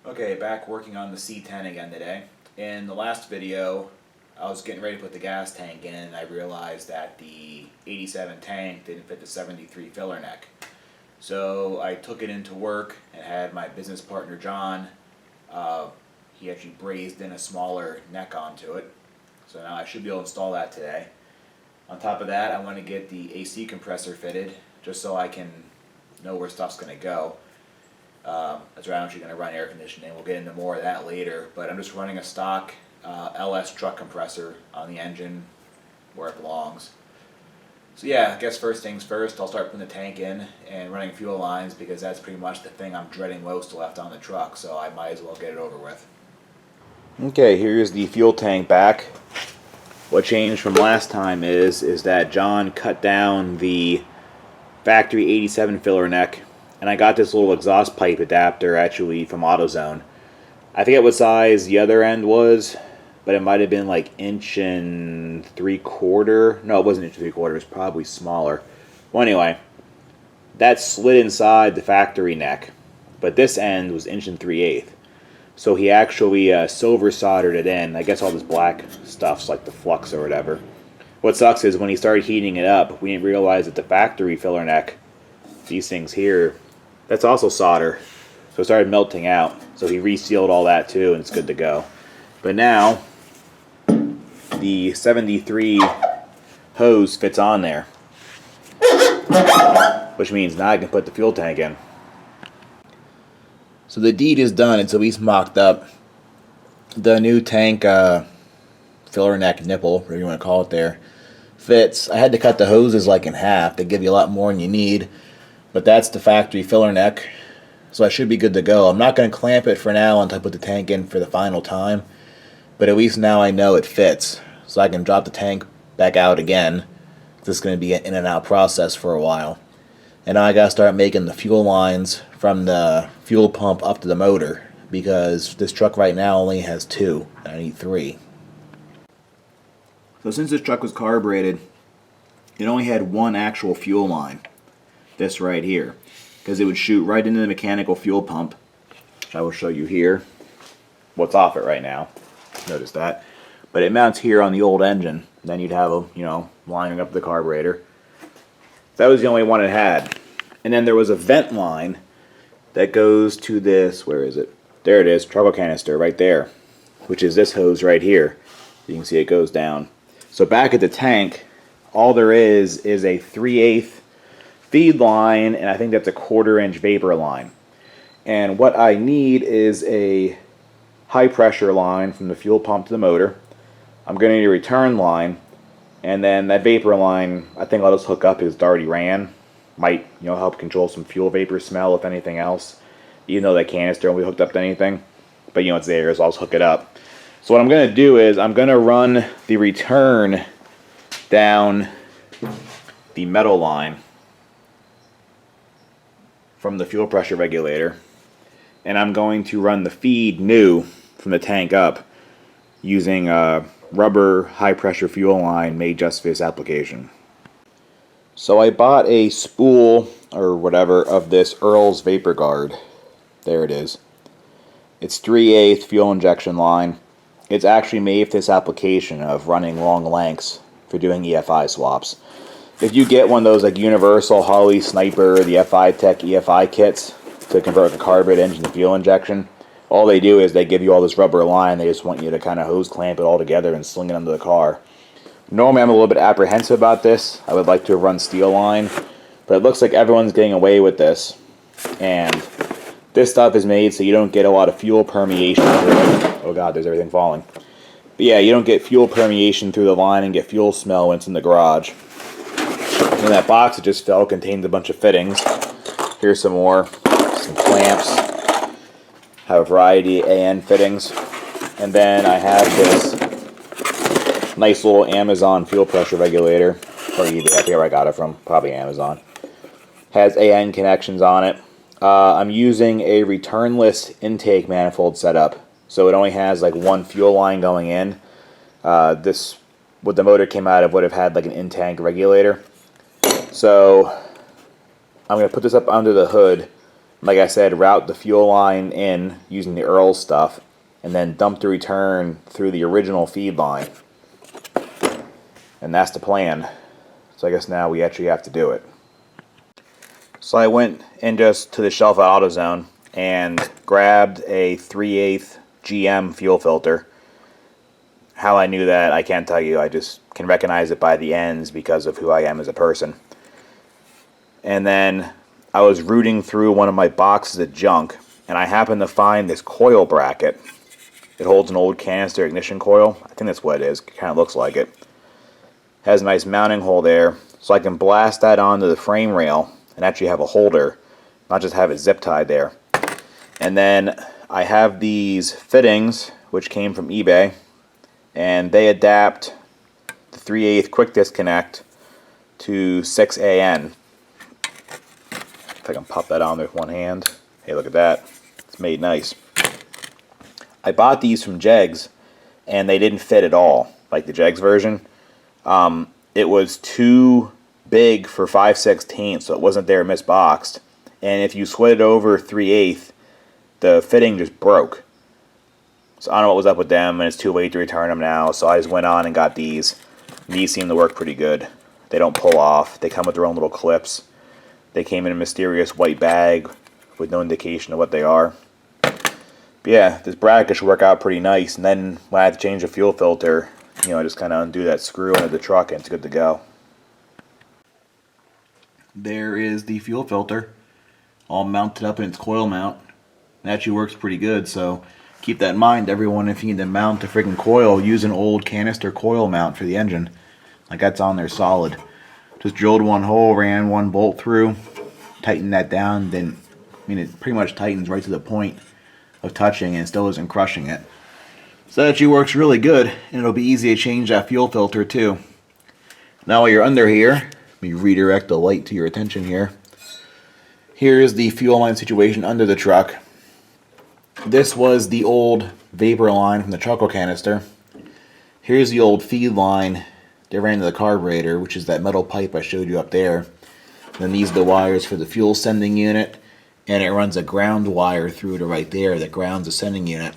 Okay, back working on the C10 again today. In the last video, I was getting ready to put the gas tank in and I realized that the 87 tank didn't fit the 73 filler neck. So I took it into work and had my business partner John, he actually brazed in a smaller neck onto it. So now I should be able to install that today. On top of that, I want to get the AC compressor fitted just so I can know where stuff's going to go. That's right, I'm actually going to run air conditioning. We'll get into more of that later, but I'm just running a stock LS truck compressor on the engine where it belongs. So yeah, I guess first things first, I'll start putting the tank in and running fuel lines because that's pretty much the thing I'm dreading most left on the truck, so I might as well get it over with. Okay, here's the fuel tank back. What changed from last time is that John cut down the factory 87 filler neck, and I got this little exhaust pipe adapter actually from AutoZone. I forget what size the other end was, but it might have been like 1 3/4. No, it wasn't 1 3/4. It was probably smaller. Well, anyway, that slid inside the factory neck, but this end was 1 3/8. So he actually silver soldered it in. I guess all this black stuff's like the flux or whatever. What sucks is when he started heating it up, we didn't realize that the factory filler neck, these things here, that's also solder. So it started melting out. So he resealed all that too, and it's good to go. But now, the 73 hose fits on there, which means now I can put the fuel tank in. So the deed is done. It's at least mocked up. The new tank filler neck nipple, whatever you want to call it there, fits. I had to cut the hoses like in half. They give you a lot more than you need. But that's the factory filler neck. So I should be good to go. I'm not going to clamp it for now until I put the tank in for the final time. But at least now I know it fits. So I can drop the tank back out again. This is going to be an in and out process for a while. And now I got to start making the fuel lines from the fuel pump up to the motor, because this truck right now only has 2, and I need 3. So since this truck was carbureted, it only had 1 actual fuel line, this right here, because it would shoot right into the mechanical fuel pump, which I will show you here. What's off it right now, notice that. But it mounts here on the old engine. Then you'd have a, lining up the carburetor. That was the only one it had. And then there was a vent line that goes to this, where is it? There it is, trouble canister right there, which is this hose right here. You can see it goes down. So back at the tank, all there is a 3/8 feed line, and I think that's a 1/4 inch vapor line. And what I need is a high pressure line from the fuel pump to the motor. I'm going to need a return line, and then that vapor line, I think I'll just hook up because it already ran. Might, help control some fuel vapor smell, if anything else. Even though that canister won't be hooked up to anything. But it's there, so I'll just hook it up. So what I'm going to do is I'm going to run the return down the metal line from the fuel pressure regulator. And I'm going to run the feed new from the tank up using a rubber high pressure fuel line made just for this application. So I bought a spool or whatever of this Earls vapor guard. There it is. It's 3/8 fuel injection line. It's actually made for this application of running long lengths for doing EFI swaps. If you get one of those like Universal, Harley, Sniper, the FI Tech EFI kits to convert the carbureted engine to fuel injection, all they do is they give you all this rubber line. They just want you to kind of hose clamp it all together and sling it under the car. Normally I'm a little bit apprehensive about this. I would like to run steel line, but it looks like everyone's getting away with this. And this stuff is made so you don't get a lot of fuel permeation through it. Oh god, there's everything falling. But yeah, you don't get fuel permeation through the line and get fuel smell when it's in the garage. And that box that just fell contains a bunch of fittings. Here's some more. Some clamps. Have a variety of AN fittings. And then I have this nice little Amazon fuel pressure regulator, or eBay, I forget where I got it from, probably Amazon. Has AN connections on it. I'm using a returnless intake manifold setup, so it only has like 1 fuel line going in. This, what the motor came out of, would have had like an in-tank regulator. So I'm going to put this up under the hood like I said, route the fuel line in using the Earls stuff, and then dump the return through the original feed line. And that's the plan. So I guess now we actually have to do it. So I went in just to the shelf at AutoZone and grabbed a 3/8 GM fuel filter. How I knew that, I can't tell you. I just can recognize it by the ends because of who I am as a person. And then I was rooting through one of my boxes of junk, and I happened to find this coil bracket. It holds an old canister ignition coil. I think that's what it is. It kind of looks like it. Has a nice mounting hole there, so I can blast that onto the frame rail and actually have a holder, not just have it zip tied there. And then I have these fittings, which came from eBay, and they adapt the 3/8 quick disconnect to 6AN. If I can pop that on there with one hand. Hey, look at that. It's made nice. I bought these from Jegs, and they didn't fit at all, like the Jegs version. It was too big for 5/16, so it wasn't there misboxed. And if you slid it over 3/8, the fitting just broke. So I don't know what was up with them, and it's too late to return them now, so I just went on and got these. These seem to work pretty good. They don't pull off. They come with their own little clips. They came in a mysterious white bag with no indication of what they are. But yeah, this bracket should work out pretty nice, and then when I have to change the fuel filter, you know, I just kind of undo that screw into the truck and it's good to go. There is the fuel filter, all mounted up in its coil mount. It actually works pretty good, so keep that in mind, everyone. If you need to mount a freaking coil, use an old canister coil mount for the engine. Like, that's on there solid. Just drilled one hole, ran one bolt through, tightened that down, then, I mean, it pretty much tightens right to the point of touching and still isn't crushing it. So that actually works really good, and it'll be easy to change that fuel filter too. Now while you're under here, let me redirect the light to your attention here. Here's the fuel line situation under the truck. This was the old vapor line from the charcoal canister. Here's the old feed line that ran to the carburetor, which is that metal pipe I showed you up there. And then these are the wires for the fuel sending unit, and it runs a ground wire through to right there that grounds the sending unit.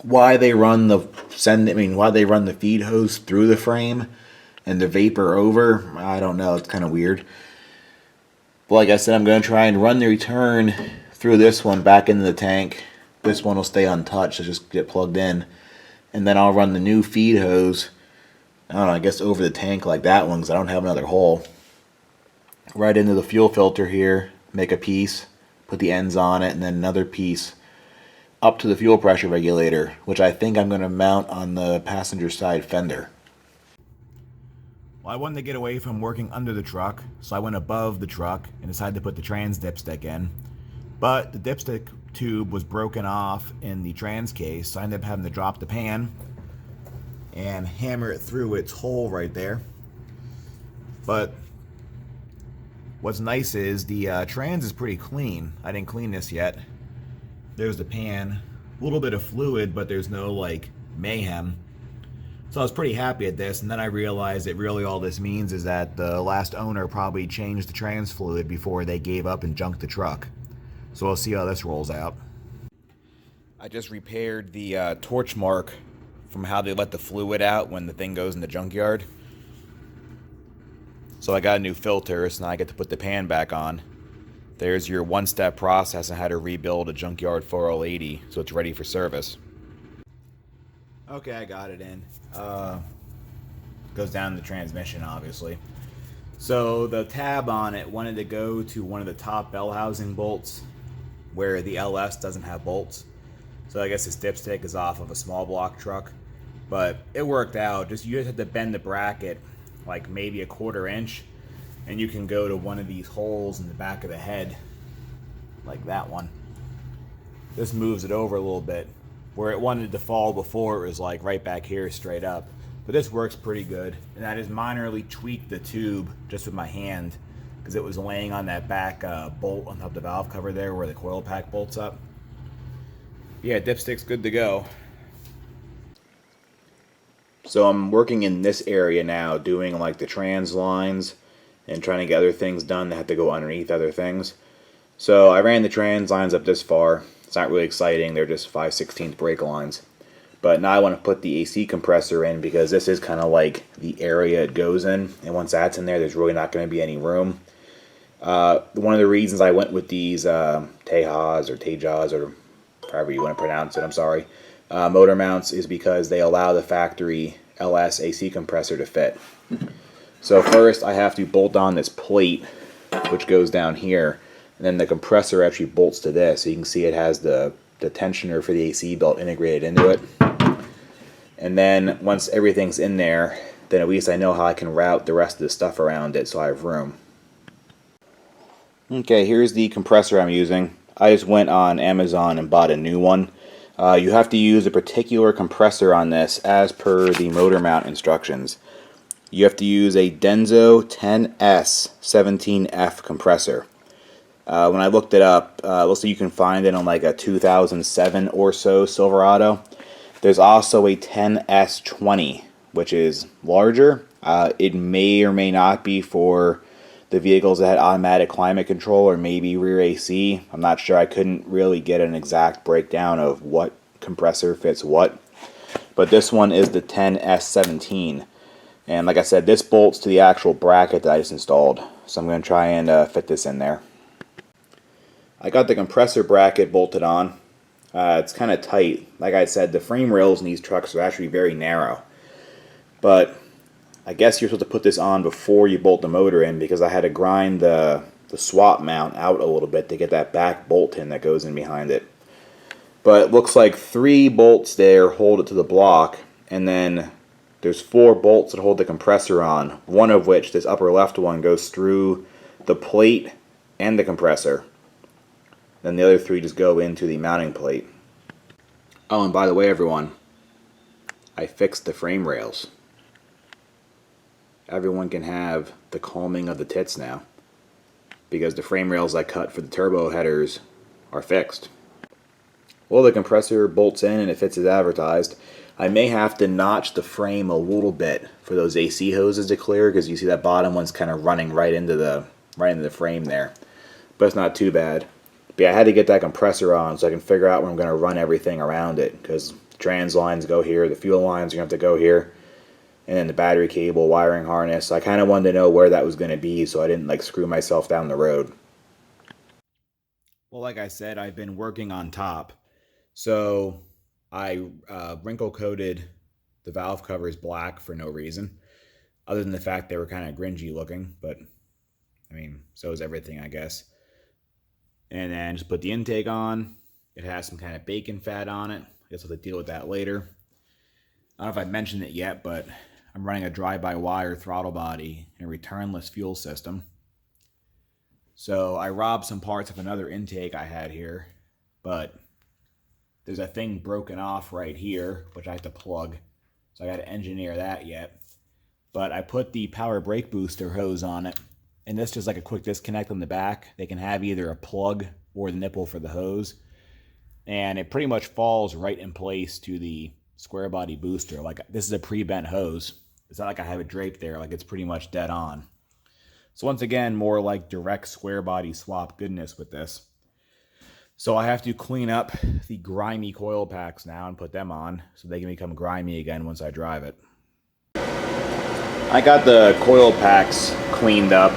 Why they run the feed hose through the frame and the vapor over, I don't know. It's kind of weird. But like I said, I'm going to try and run the return through this one back into the tank. This one will stay untouched, so just get plugged in. And then I'll run the new feed hose, I don't know, I guess over the tank like that one, because I don't have another hole. Right into the fuel filter here, make a piece, put the ends on it, and then another piece up to the fuel pressure regulator, which I think I'm going to mount on the passenger side fender. Well, I wanted to get away from working under the truck, so I went above the truck and decided to put the trans dipstick in. But the dipstick tube was broken off in the trans case, so I ended up having to drop the pan and hammer it through its hole right there. But what's nice is the trans is pretty clean. I didn't clean this yet. There's the pan, a little bit of fluid, but there's no like mayhem. So I was pretty happy at this, and then I realized that really all this means is that the last owner probably changed the trans fluid before they gave up and junked the truck. So we'll see how this rolls out. I just repaired the torch mark from how they let the fluid out when the thing goes in the junkyard. So I got a new filter, so now I get to put the pan back on. There's your one-step process on how to rebuild a junkyard 4L80 so it's ready for service. Okay, I got it in. Goes down the transmission, obviously. So the tab on it wanted to go to one of the top bell housing bolts where the LS doesn't have bolts. So I guess this dipstick is off of a small block truck. But it worked out. You just have to bend the bracket like maybe a 1/4 inch, and you can go to one of these holes in the back of the head, like that one. This moves it over a little bit. Where it wanted to fall before, it was like right back here straight up. But this works pretty good. And I just minorly tweaked the tube just with my hand, because it was laying on that back bolt on top of the valve cover there where the coil pack bolts up. Yeah, dipstick's good to go. So I'm working in this area now, doing like the trans lines and trying to get other things done that have to go underneath other things. So I ran the trans lines up this far. It's not really exciting, they're just 5/16 brake lines. But now I want to put the AC compressor in because this is kind of like the area it goes in. And once that's in there, there's really not going to be any room. One of the reasons I went with these Tejas or Tejas or however you want to pronounce it, I'm sorry, motor mounts is because they allow the factory LS AC compressor to fit. So first I have to bolt on this plate which goes down here, and then the compressor actually bolts to this. So you can see it has the tensioner for the AC belt integrated into it. And then once everything's in there, then at least I know how I can route the rest of the stuff around it so I have room. Okay, here's the compressor I'm using. I just went on Amazon and bought a new one. You have to use a particular compressor on this as per the motor mount instructions. You have to use a Denso 10S 17F compressor. When I looked it up, looks like you can find it on like a 2007 or so Silverado. There's also a 10S20, which is larger. It may or may not be for the vehicles that had automatic climate control or maybe rear AC. I'm not sure. I couldn't really get an exact breakdown of what compressor fits what. But this one is the 10S17. And like I said, this bolts to the actual bracket that I just installed. So I'm going to try and fit this in there. I got the compressor bracket bolted on. It's kind of tight. Like I said, the frame rails in these trucks are actually very narrow. But I guess you're supposed to put this on before you bolt the motor in, because I had to grind the swap mount out a little bit to get that back bolt in that goes in behind it. But it looks like 3 bolts there hold it to the block, and then there's 4 bolts that hold the compressor on, one of which, this upper left one, goes through the plate and the compressor. Then the other 3 just go into the mounting plate. Oh, and by the way, everyone, I fixed the frame rails. Everyone can have the calming of the tits now, because the frame rails I cut for the turbo headers are fixed. Well, the compressor bolts in and it fits as advertised. I may have to notch the frame a little bit for those AC hoses to clear, because you see that bottom one's kind of running right into the frame there. But it's not too bad. But yeah, I had to get that compressor on so I can figure out where I'm going to run everything around it, because the trans lines go here, the fuel lines are going to have to go here, and then the battery cable, wiring harness. So I kind of wanted to know where that was going to be so I didn't like screw myself down the road. Well, like I said, I've been working on top. So I wrinkle coated the valve covers black for no reason, other than the fact they were kind of grungy looking, but I mean, so is everything, I guess. And then just put the intake on. It has some kind of bacon fat on it. I guess I'll have to deal with that later. I don't know if I mentioned it yet, but I'm running a drive-by-wire throttle body and a returnless fuel system. So I robbed some parts of another intake I had here, but there's a thing broken off right here, which I have to plug. So I got to engineer that yet. But I put the power brake booster hose on it, and this just like a quick disconnect on the back. They can have either a plug or the nipple for the hose, and it pretty much falls right in place to the Squarebody booster. Like, this is a pre-bent hose. It's not like I have it draped there. Like, it's pretty much dead on. So once again, more like direct Squarebody swap goodness with this. So I have to clean up the grimy coil packs now and put them on so they can become grimy again once I drive it. I got the coil packs cleaned up.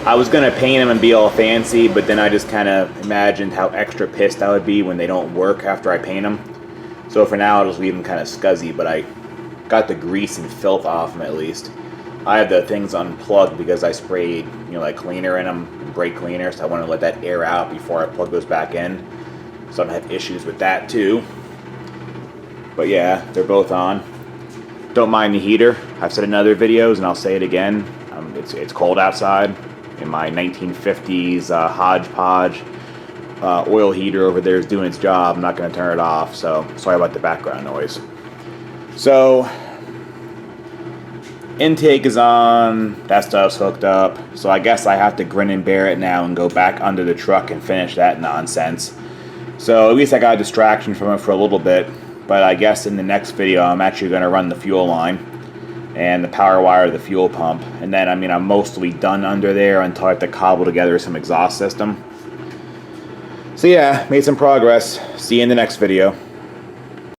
I was going to paint them and be all fancy, but then I just kind of imagined how extra pissed I would be when they don't work after I paint them. So for now, I'll just leave them kind of scuzzy, but I got the grease and filth off them at least. I had the things unplugged because I sprayed, like cleaner in them, brake cleaner, so I wanted to let that air out before I plug those back in. So I'm going to have issues with that too. But yeah, they're both on. Don't mind the heater. I've said in other videos, and I'll say it again. It's cold outside. In my 1950s hodgepodge oil heater over there is doing its job. I'm not going to turn it off, so sorry about the background noise. So intake is on, that stuff's hooked up, so I guess I have to grin and bear it now and go back under the truck and finish that nonsense. So at least I got a distraction from it for a little bit, but I guess in the next video I'm actually going to run the fuel line and the power wire of the fuel pump, and then I'm mostly done under there until I have to cobble together some exhaust system. So yeah, made some progress. See you in the next video.